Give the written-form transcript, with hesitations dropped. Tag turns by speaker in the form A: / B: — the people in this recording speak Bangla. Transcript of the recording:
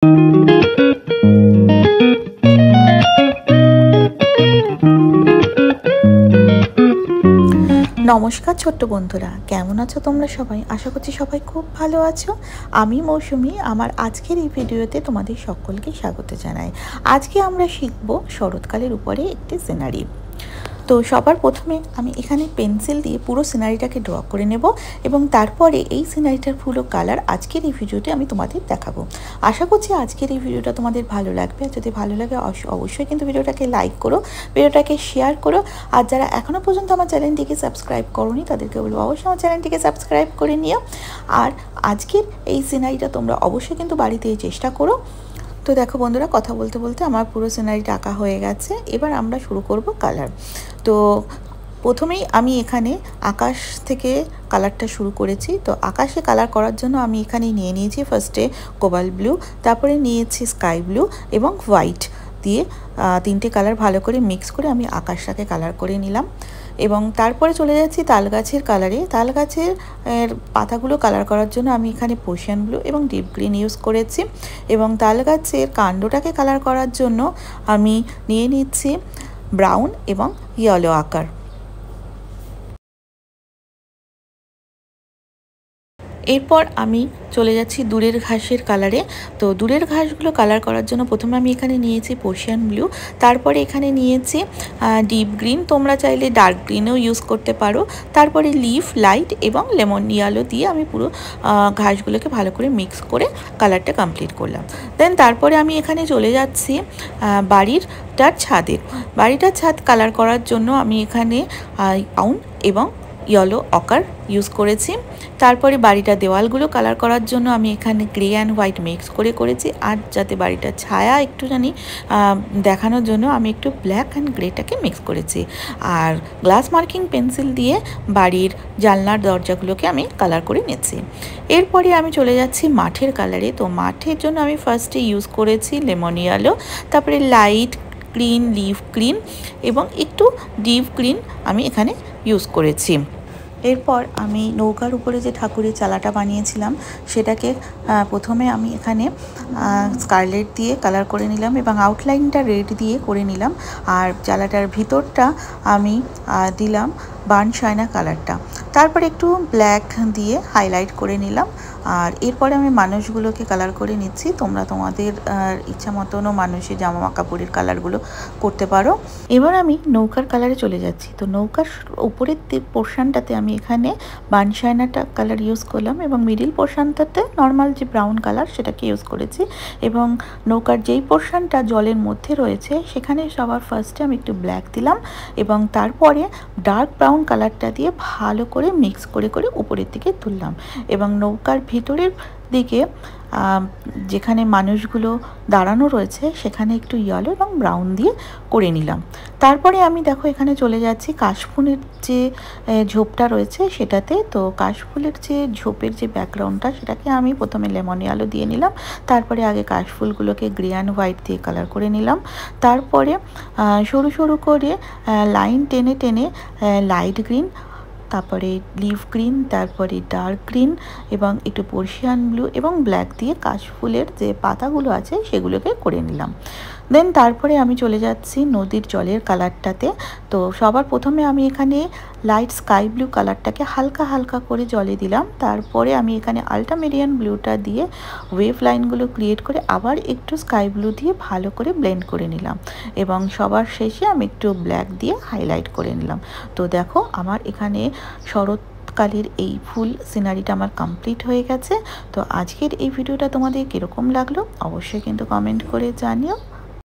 A: নমস্কার ছোট্ট বন্ধুরা, কেমন আছো তোমরা সবাই? আশা করছি সবাই খুব ভালো আছো। আমি মৌসুমি, আমার আজকের এই ভিডিওতে তোমাদের সকলকে স্বাগত জানাই। আজকে আমরা শিখব শরৎকালের উপরে একটি সিনারি। তো সবার প্রথমে আমি এখানে পেন্সিল দিয়ে পুরো সিনারিটাকে ড্র করে নেব এবং তারপরে এই সিনারিটার পুরো কালার আজকের এই ভিডিওতে আমি তোমাদের দেখাবো। আশা করছি আজকের এই ভিডিওটা তোমাদের ভালো লাগবে। আর যদি ভালো লাগে অবশ্যই কিন্তু ভিডিওটাকে লাইক করো, ভিডিওটাকে শেয়ার করো। আর যারা এখনও পর্যন্ত আমার চ্যানেলটিকে সাবস্ক্রাইব করোনি তাদেরকে বলবো অবশ্যই আমার চ্যানেলটিকে সাবস্ক্রাইব করে নিও। আর আজকের এই সিনারিটা তোমরা অবশ্যই কিন্তু বাড়িতে চেষ্টা করো। তো দেখো বন্ধুরা, কথা বলতে বলতে আমার পুরো সিনারিটা আঁকা হয়ে গেছে। এবার আমরা শুরু করব কালার। তো প্রথমেই আমি এখানে আকাশ থেকে কালারটা শুরু করেছি। তো আকাশে কালার করার জন্য আমি এখানে নিয়ে নিয়েছি ফার্স্টে কোবাল্ট ব্লু, তারপরে নিয়েছি স্কাই ব্লু এবং হোয়াইট দিয়ে তিনটে কালার ভালো করে মিক্স করে আমি আকাশটাকে কালার করে নিলাম। এবং তারপরে চলে যাচ্ছি তাল গাছের কালারে। তাল গাছের পাতাগুলো কালার করার জন্য আমি এখানে পোশিয়ান ব্লু এবং ডিপ গ্রিন ইউজ করেছি। এবং তাল গাছের কাণ্ডটাকে কালার করার জন্য আমি নিয়ে নিচ্ছি ব্রাউন এবং ইয়েলো আকার। এরপর আমি চলে যাচ্ছি দূরের ঘাসের কালারে। তো দূরের ঘাসগুলো কালার করার জন্য প্রথমে আমি এখানে নিয়েছি পোশিয়ান ব্লু, তারপরে এখানে নিয়েছি ডিপ গ্রিন, তোমরা চাইলে ডার্ক গ্রিনও ইউজ করতে পারো। তারপরে লিফ লাইট এবং লেমন ইয়েলো দিয়ে আমি পুরো ঘাসগুলোকে ভালো করে মিক্স করে কালারটা কমপ্লিট করলাম। দেন তারপরে আমি এখানে চলে যাচ্ছি বাড়িটার ছাদ কালার করার জন্য আমি এখানে ব্রাউন এবং ইয়েলো অকার ইউজ করেছি। তারপরে বাড়িটার দেওয়ালগুলো কালার করার জন্য আমি এখানে গ্রে অ্যান্ড হোয়াইট মিক্স করেছি। আর যাতে বাড়িটার ছায়া একটুখানি দেখানোর জন্য আমি একটু ব্ল্যাক অ্যান্ড গ্রেটাকে মিক্স করেছি। আর গ্লাস মার্কিং পেন্সিল দিয়ে বাড়ির জানলার দরজাগুলোকে আমি কালার করে নিয়েছি। এরপরে আমি চলে যাচ্ছি মাঠের কালারে। তো মাঠের জন্য আমি ফার্স্টে ইউজ করেছি লেমন ইয়েলো, তারপরে লাইট গ্রিন, লিফ গ্রিন এবং একটু ডিপ গ্রিন আমি এখানে ইউজ করেছি। এরপর আমি নৌকার উপরে যে ঠাকুরের চালাটা বানিয়েছিলাম সেটাকে প্রথমে আমি এখানে স্কারলেট দিয়ে কালার করে নিলাম এবং আউটলাইনটা রেড দিয়ে করে নিলাম। আর চালাটার ভিতরটা আমি দিলাম বার্ন শাইনা কালারটা। তারপর একটু ব্ল্যাক দিয়ে হাইলাইট করে নিলাম। আর এরপরে আমি মানুষগুলোকে কালার করে নিচ্ছি। তোমরা তোমাদের ইচ্ছা মতনও মানুষের জামা কাপড়ের কালারগুলো করতে পারো। এবার আমি নৌকার কালারে চলে যাচ্ছি। তো নৌকার উপরের পোর্শনটাতে আমি এখানে বার্ন শাইনাটা কালার ইউজ করলাম এবং মিডিল পোর্শনটাতে নর্মাল যে ব্রাউন কালার সেটাকে ইউজ করেছি। এবং নৌকার যেই পোর্শনটা জলের মধ্যে রয়েছে সেখানে সবার ফার্স্টে আমি একটু ব্ল্যাক দিলাম এবং তারপরে ডার্ক ব্রাউন কালারটা দিয়ে ভালো করে মিক্স করে উপরের দিকে তুললাম। এবং নৌকার ভিতরের দিকে যেখানে মানুষগুলো দাঁড়ানো রয়েছে সেখানে একটু ইয়েলো এবং ব্রাউন দিয়ে করে নিলাম। তারপরে আমি দেখো এখানে চলে যাচ্ছি কাশফুলের যে ঝোপটা রয়েছে সেটাতে। তো কাশফুলের যে ঝোপের যে ব্যাকগ্রাউন্ডটা সেটাকে আমি প্রথমে লেমন ইয়েলো দিয়ে নিলাম। তারপরে আগে কাশফুলগুলোকে গ্রে অ্যান্ড হোয়াইট দিয়ে কালার করে নিলাম। তারপরে সরু সরু করে লাইন টেনে টেনে লাইট গ্রিন, তারপরে লিফ গ্রিন, তারপরে ডার্ক গ্রিন এবং একটু পার্সিয়ান ব্লু এবং ব্ল্যাক দিয়ে কাশফুলের যে পাতাগুলো আছে সেগুলোকে করে নিলাম। দেন তারপরে আমি চলে যাচ্ছি নদীর জলের কালারটাতে। তো সবার প্রথমে আমি এখানে লাইট স্কাই ব্লু কালারটাকে হালকা হালকা করে জলে দিলাম। তারপরে আমি এখানে আল্ট্রামেরিয়ান ব্লুটা দিয়ে ওয়েভ লাইনগুলো ক্রিয়েট করে আবার একটু স্কাই ব্লু দিয়ে ভালো করে ব্লেন্ড করে নিলাম এবং সবার শেষে আমি একটু ব্ল্যাক দিয়ে হাইলাইট করে নিলাম। তো দেখো আমার এখানে শরৎকালের এই ফুল সিনারিটা আমার কমপ্লিট হয়ে গেছে। তো আজকের এই ভিডিওটা তোমাদের কীরকম লাগলো অবশ্যই কিন্তু কমেন্ট করে জানিও।